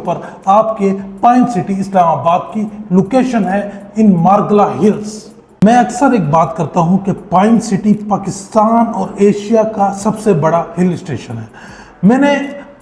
पर आपके pine city Islamabad की लोकेशन है इन मार्गला हिल्स। मैं अक्सर एक बात करता हूं कि पाइन सिटी पाकिस्तान और एशिया का सबसे बड़ा हिल स्टेशन है। मैंने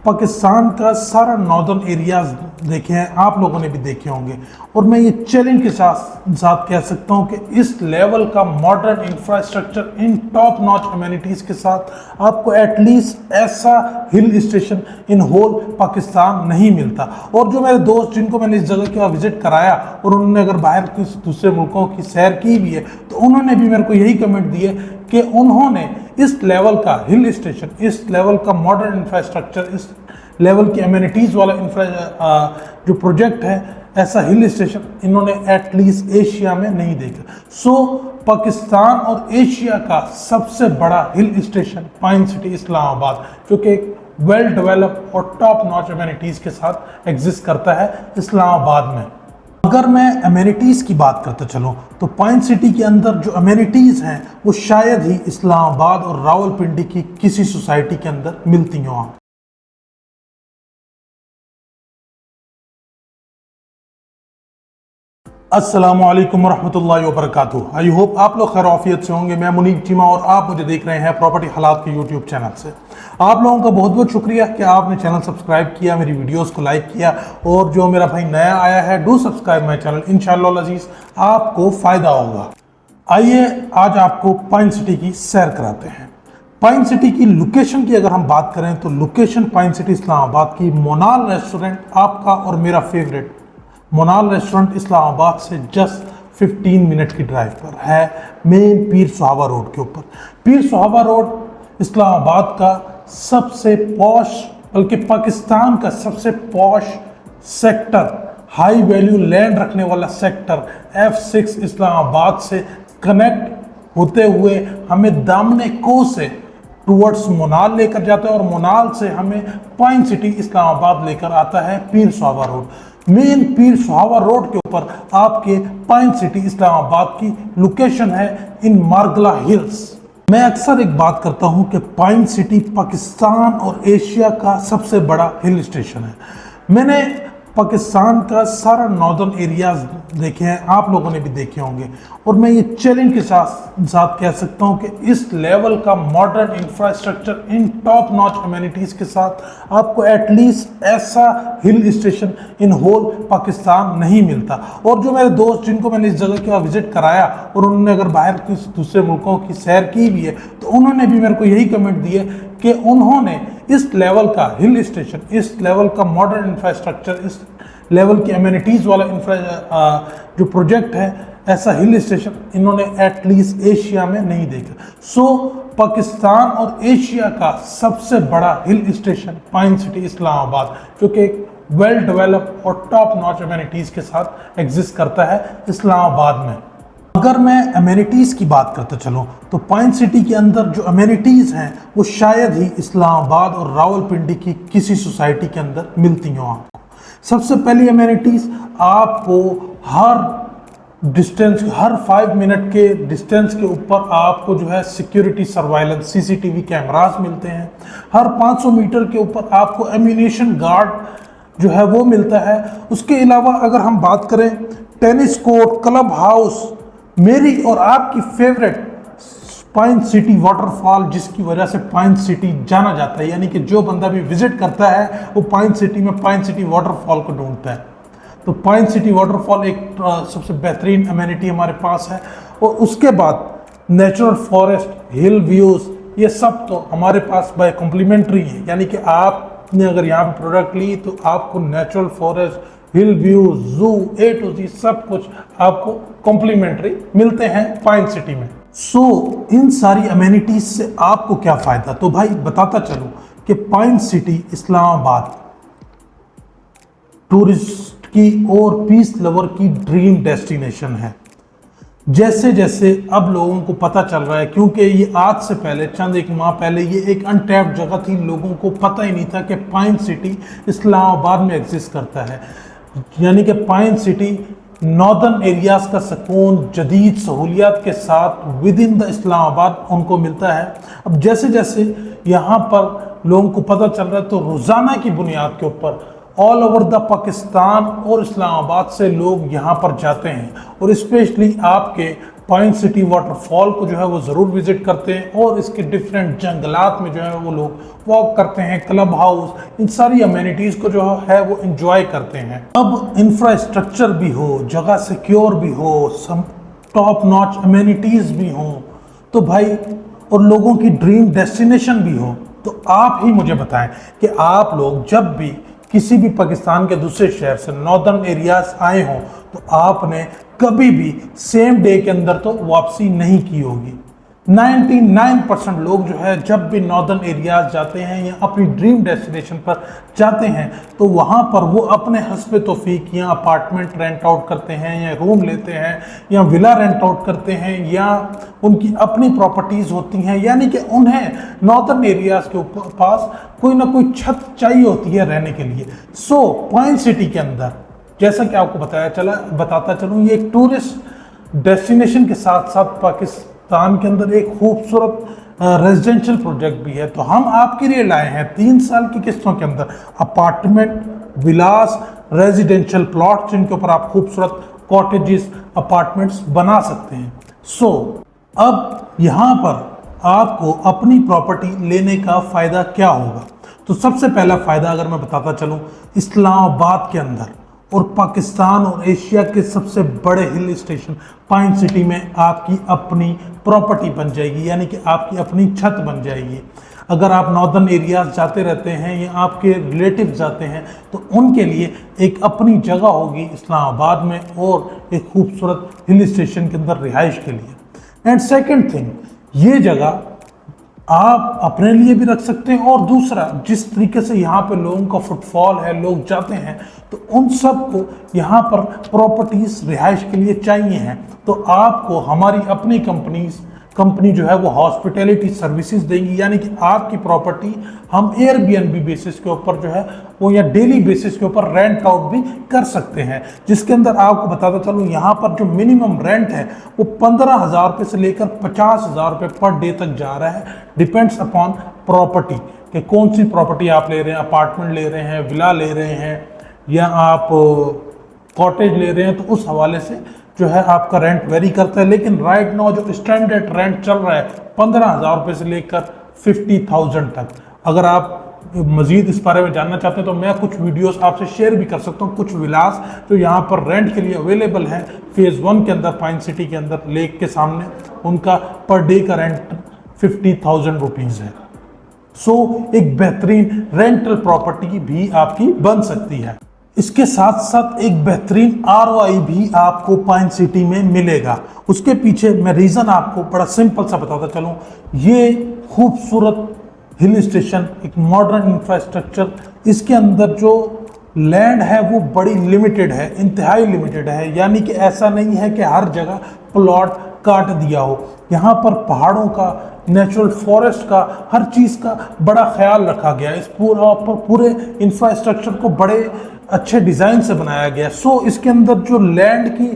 पाकिस्तान का सारा नॉर्दर्न एरियाज देखे हैं, आप लोगों ने भी देखे होंगे, और मैं ये चैलेंज के साथ कह सकता हूँ कि इस लेवल का modern infrastructure in top notch amenities के साथ आपको एटलीस्ट ऐसा hill station in whole Pakistan नहीं मिलता। और जो मेरे दोस्त जिनको मैंने इस जगह का विजिट कराया और उन्होंने अगर बाहर किसी दूसरे मुल्कों की सैर की भी है तो उन्होंने भी मेरे को यही कमेंट दिए कि उन्होंने इस लेवल का हिल स्टेशन, इस लेवल का मॉडर्न इंफ्रास्ट्रक्चर, इस लेवल की एमिनिटीज़ वाला जो प्रोजेक्ट है, ऐसा हिल स्टेशन इन्होंने एटलीस्ट एशिया में नहीं देखा। सो पाकिस्तान और एशिया का सबसे बड़ा hill station pine city Islamabad, जो कि एक वेल डेवलप और टॉप नॉच एमिनिटीज़ के साथ एग्जिस्ट करता है इस्लामाबाद में। अगर मैं अमेनिटीज़ की बात करता चलूँ तो पाइन सिटी के अंदर जो अमेनिटीज़ हैं वो शायद ही इस्लामाबाद और रावलपिंडी की किसी सोसाइटी के अंदर मिलती हों। अस्सलामुअलैकुम वरहमतुल्लाहि वबरकातुहू। आई होप आप लोग खैर आफियत से होंगे। मैं मुनीब चीमा और आप मुझे देख रहे हैं प्रॉपर्टी हालात के यूट्यूब चैनल से। आप लोगों का बहुत बहुत शुक्रिया कि आपने चैनल सब्सक्राइब किया, मेरी वीडियोस को लाइक किया, और जो मेरा भाई नया आया है डू सब्सक्राइब माई चैनल, इंशाअल्लाह अज़ीज़ आपको फ़ायदा होगा। आइए आज आपको पाइन सिटी की सैर कराते हैं। पाइन सिटी की लोकेशन की अगर हम बात करें तो लोकेशन पाइन सिटी इस्लामाबाद की मोनाल रेस्टोरेंट, आपका और मेरा फेवरेट मोनाल रेस्टोरेंट इस्लामाबाद से जस्ट 15 मिनट की ड्राइव पर है, मेन पीर सुहावा रोड के ऊपर। पीर सुहावा रोड इस्लामाबाद का सबसे पॉश, बल्कि पाकिस्तान का सबसे posh sector, high value land रखने वाला सेक्टर F6 इस्लामाबाद से कनेक्ट होते हुए हमें दामने को से टूवर्ड्स मोनाल लेकर जाता है, और मोनाल से हमें पाइन सिटी इस्लामाबाद लेकर आता है पीर सुहावा रोड। मेन पीर सुहावा रोड के ऊपर आपके पाइन सिटी इस्लामाबाद की लोकेशन है इन मार्गला हिल्स। मैं अक्सर एक बात करता हूं कि पाइन सिटी पाकिस्तान और एशिया का सबसे बड़ा हिल स्टेशन है। मैंने पाकिस्तान का सारा नॉर्दर्न एरियाज देखे हैं, आप लोगों ने भी देखे होंगे, और मैं ये चैलेंज के साथ कह सकता हूँ कि इस लेवल का modern infrastructure in top notch amenities के साथ आपको एटलीस्ट ऐसा hill station in whole Pakistan नहीं मिलता। और जो मेरे दोस्त जिनको मैंने इस जगह का विजिट कराया और उन्होंने अगर बाहर किसी दूसरे मुल्कों की सैर की भी है तो उन्होंने भी मेरे को यही कमेंट दिए कि उन्होंने इस लेवल का हिल स्टेशन, इस लेवल का मॉडर्न इंफ्रास्ट्रक्चर, इस लेवल की एमिनिटीज़ वाला जो प्रोजेक्ट है, ऐसा हिल स्टेशन इन्होंने एटलीस्ट एशिया में नहीं देखा। सो पाकिस्तान और एशिया का सबसे बड़ा hill station pine city Islamabad, जो कि एक वेल डेवलप और टॉप नॉच एमिनिटीज़ के साथ एग्जिस्ट करता है इस्लामाबाद में। अगर मैं अमेनिटीज़ की बात करता चलूँ तो पाइन सिटी के अंदर जो अमेनिटीज़ हैं वो शायद ही इस्लामाबाद और रावलपिंडी की किसी सोसाइटी के अंदर मिलती हों आपको। सबसे पहली अमेनिटीज़ आपको हर 5 मिनट के डिस्टेंस के ऊपर आपको जो है सिक्योरिटी सर्वाइलेंस CCTV कैमरास मिलते हैं। हर 500 मीटर के ऊपर आपको एम्यूनेशन गार्ड जो है वो मिलता है। उसके अलावा अगर हम बात करें टेनिस कोर्ट, क्लब हाउस, मेरी और आपकी फेवरेट पाइन सिटी वाटरफॉल, जिसकी वजह से पाइन सिटी जाना जाता है, यानी कि जो बंदा भी विजिट करता है वो पाइन सिटी में पाइन सिटी वाटरफॉल को ढूंढता है। तो पाइन सिटी वाटरफॉल एक सबसे बेहतरीन अमेनिटी हमारे पास है। और उसके बाद नेचुरल फॉरेस्ट, हिल व्यूज़, ये सब तो हमारे पास बाय कॉम्प्लीमेंट्री है, यानी कि आपने अगर यहाँ पे प्रोडक्ट ली तो आपको नेचुरल फॉरेस्ट, हिल व्यू, जू, A to Z सब कुछ आपको कॉम्प्लीमेंट्री मिलते हैं पाइन सिटी में। सो इन सारी अमेनिटीज से आपको क्या फ़ायदा, तो भाई बताता चलूँ कि पाइन सिटी इस्लामाबाद टूरिस्ट की और पीस लवर की ड्रीम डेस्टिनेशन है। जैसे जैसे अब लोगों को पता चल रहा है, क्योंकि ये आज से पहले चंद एक माह पहले ये एक अनटैप्ड जगह थी, लोगों को पता ही नहीं था कि पाइन सिटी इस्लामाबाद में एग्जिस्ट करता है। यानी कि पाइन सिटी नॉर्दर्न एरियाज़ का सुकून जदीद सहूलियात के साथ विद इन द इस्लामाबाद उनको मिलता है। अब जैसे जैसे यहाँ पर लोगों को पता चल रहा है तो रोज़ाना की बुनियाद के ऊपर ऑल ओवर द पाकिस्तान और इस्लामाबाद से लोग यहाँ पर जाते हैं और स्पेशली आपके पॉइंट सिटी वाटरफॉल को जो है वो ज़रूर विजिट करते हैं और इसके डिफरेंट जंगलात में जो है वो लोग वॉक करते हैं, क्लब हाउस, इन सारी अमेनिटीज़ को जो है वो इंजॉय करते हैं। अब इंफ्रास्ट्रक्चर भी हो, जगह सिक्योर भी हो, सम टॉप नॉच अमेनिटीज़ भी हों, तो भाई और लोगों की ड्रीम डेस्टिनेशन भी हो, तो आप ही मुझे बताएं कि आप लोग जब भी किसी भी पाकिस्तान के दूसरे शहर से नॉर्दर्न एरियाज आए हों तो आपने कभी भी सेम डे के अंदर तो वापसी नहीं की होगी। 99% लोग जो है जब भी नॉर्दर्न एरियाज जाते हैं या अपनी ड्रीम डेस्टिनेशन पर जाते हैं तो वहाँ पर वो अपने हस्बे तौफीक या अपार्टमेंट रेंट आउट करते हैं या रूम लेते हैं या विला रेंट आउट करते हैं या उनकी अपनी प्रॉपर्टीज़ होती हैं, यानी कि उन्हें नॉर्दर्न एरियाज के पास कोई ना कोई छत चाहिए होती है रहने के लिए। सो पॉइंट सिटी के अंदर जैसा कि आपको बताता चलूँ, ये एक टूरिस्ट डेस्टिनेशन के साथ साथ पाकिस्तान के अंदर एक खूबसूरत रेजिडेंशियल प्रोजेक्ट भी है। तो हम आपके लिए लाए हैं 3 साल की किस्तों के अंदर अपार्टमेंट, विलास, रेजिडेंशियल प्लॉट जिनके ऊपर आप खूबसूरत कॉटेजेस, अपार्टमेंट्स बना सकते हैं। सो अब यहाँ पर आपको अपनी प्रॉपर्टी लेने का फ़ायदा क्या होगा? तो सबसे पहला फ़ायदा अगर मैं बताता चलूँ, इस्लामाबाद के अंदर और पाकिस्तान और एशिया के सबसे बड़े हिल स्टेशन पॉइंट सिटी में आपकी अपनी प्रॉपर्टी बन जाएगी, यानी कि आपकी अपनी छत बन जाएगी। अगर आप नॉर्दर्न एरियाज जाते रहते हैं या आपके रिलेटिव जाते हैं तो उनके लिए एक अपनी जगह होगी इस्लामाबाद में और एक खूबसूरत हिल स्टेशन के अंदर रिहाइश के लिए। एंड सेकेंड थिंग, ये जगह आप अपने लिए भी रख सकते हैं और दूसरा जिस तरीके से यहाँ पे लोगों का फुटफॉल है, लोग जाते हैं, तो उन सब को यहाँ पर प्रॉपर्टीज रिहाइश के लिए चाहिए हैं। तो आपको हमारी अपनी कंपनी जो है वो हॉस्पिटैलिटी सर्विसेज देंगी, यानी कि आपकी प्रॉपर्टी हम एयरबीएनबी बेसिस के ऊपर जो है वो या डेली बेसिस के ऊपर रेंट आउट भी कर सकते हैं, जिसके अंदर आपको बताता चलूँ यहाँ पर जो मिनिमम रेंट है वो 15,000 रुपये से लेकर 50,000 रुपये पर डे तक जा रहा है। डिपेंड्स अपॉन प्रॉपर्टी कि कौन सी प्रॉपर्टी आप ले रहे हैं, अपार्टमेंट ले रहे हैं, विला ले रहे हैं या आप कॉटेज ले रहे हैं, तो उस हवाले से जो है आपका रेंट वेरी करता है। लेकिन राइट नाउ जो स्टैंडर्ड रेंट चल रहा है 15,000 रुपये से लेकर 50,000 तक। अगर आप मजीद इस बारे में जानना चाहते हैं तो मैं कुछ वीडियोस आपसे शेयर भी कर सकता हूँ। कुछ विलास जो यहाँ पर रेंट के लिए अवेलेबल है फेज़ 1 के अंदर पॉइंट सिटी के अंदर लेक के सामने, उनका पर डे का रेंट 50,000 रुपीज़ है। सो एक बेहतरीन रेंटल प्रॉपर्टी भी आपकी बन सकती है। इसके साथ साथ एक बेहतरीन ROI भी आपको पॉइंट सिटी में मिलेगा। उसके पीछे मैं रीज़न आपको बड़ा सिंपल सा बताता चलूँ, ये खूबसूरत हिल स्टेशन, एक मॉडर्न इंफ्रास्ट्रक्चर, इसके अंदर जो लैंड है वो बड़ी लिमिटेड है, इंतहाई लिमिटेड है, यानी कि ऐसा नहीं है कि हर जगह प्लॉट काट दिया हो। यहाँ पर पहाड़ों का, नेचुरल फॉरेस्ट का, हर चीज़ का बड़ा ख्याल रखा गया है। इस पूरे इंफ्रास्ट्रक्चर को बड़े अच्छे डिज़ाइन से बनाया गया। सो इसके अंदर जो लैंड की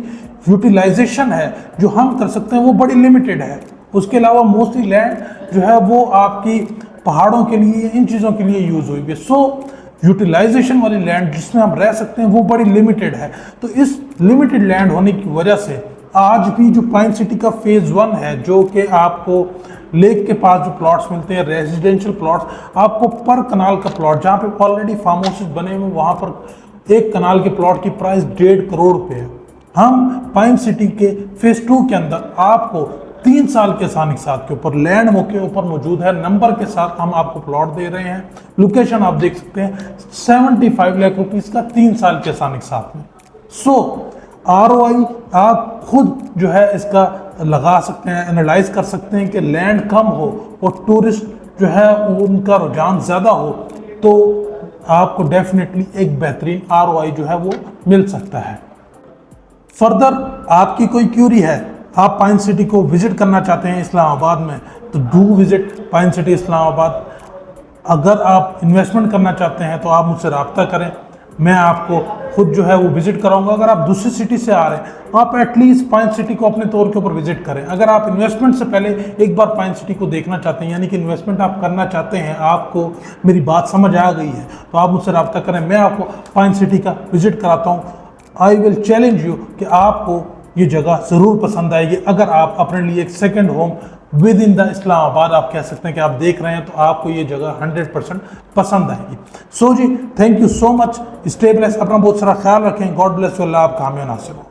यूटिलाइजेशन है जो हम कर सकते हैं वो बड़ी लिमिटेड है। उसके अलावा मोस्टली लैंड जो है वो आपकी पहाड़ों के लिए, इन चीज़ों के लिए यूज़ हुई है। सो यूटिलाइजेशन वाली लैंड जिसमें हम रह सकते हैं वो बड़ी लिमिटेड है। तो इस लिमिटेड लैंड होने की वजह से आज भी जो पॉइंट सिटी का फेज़ 1 है, जो कि आपको लेक के पास जो प्लॉट्स मिलते हैं, रेजिडेंशियल प्लॉट्स, आपको पर कनाल का प्लॉट, जहाँ पे ऑलरेडी फार्म हाउसेस बने हुए, वहाँ पर एक कनाल के प्लॉट की प्राइस 1.5 करोड़ रुपये है। हम पॉइंट सिटी के फेज़ 2 के अंदर आपको 3 साल के साथ के ऊपर लैंड के ऊपर मौजूद है, नंबर के साथ हम आपको प्लॉट दे रहे हैं। लोकेशन आप देख सकते हैं, 75 लाख रुपीज़ का 3 साल के साथ में। सो ROI आप खुद जो है इसका लगा सकते हैं, एनालाइज कर सकते हैं कि लैंड कम हो और टूरिस्ट जो है उनका रुझान ज़्यादा हो तो आपको डेफिनेटली एक बेहतरीन ROI जो है वो मिल सकता है। फर्दर आपकी कोई क्यूरी है, आप पॉइंट सिटी को विजिट करना चाहते हैं इस्लामाबाद में, तो do visit point city Islamabad. अगर आप इन्वेस्टमेंट करना चाहते हैं तो आप मुझसे रब्ता करें। मैं आपको खुद जो है वो विजिट कराऊंगा। अगर आप दूसरी सिटी से आ रहे हैं, आप एटलीस्ट पाइन सिटी को अपने तौर के ऊपर विजिट करें। अगर आप इन्वेस्टमेंट से पहले एक बार पाइन सिटी को देखना चाहते हैं, यानी कि इन्वेस्टमेंट आप करना चाहते हैं, आपको मेरी बात समझ आ गई है, तो आप मुझसे रब्ता करें, मैं आपको पाइन सिटी का विजिट कराता हूँ। आई विल चैलेंज यू कि आपको ये जगह ज़रूर पसंद आएगी। अगर आप अपने लिए एक second home with in the Islamabad आप कह सकते हैं कि आप देख रहे हैं, तो आपको ये जगह 100% पसंद आएगी। सो जी, thank you so much. Stay bless, अपना बहुत सारा ख्याल रखें। God bless you. अल्लाह आपका हामी नासिर हो।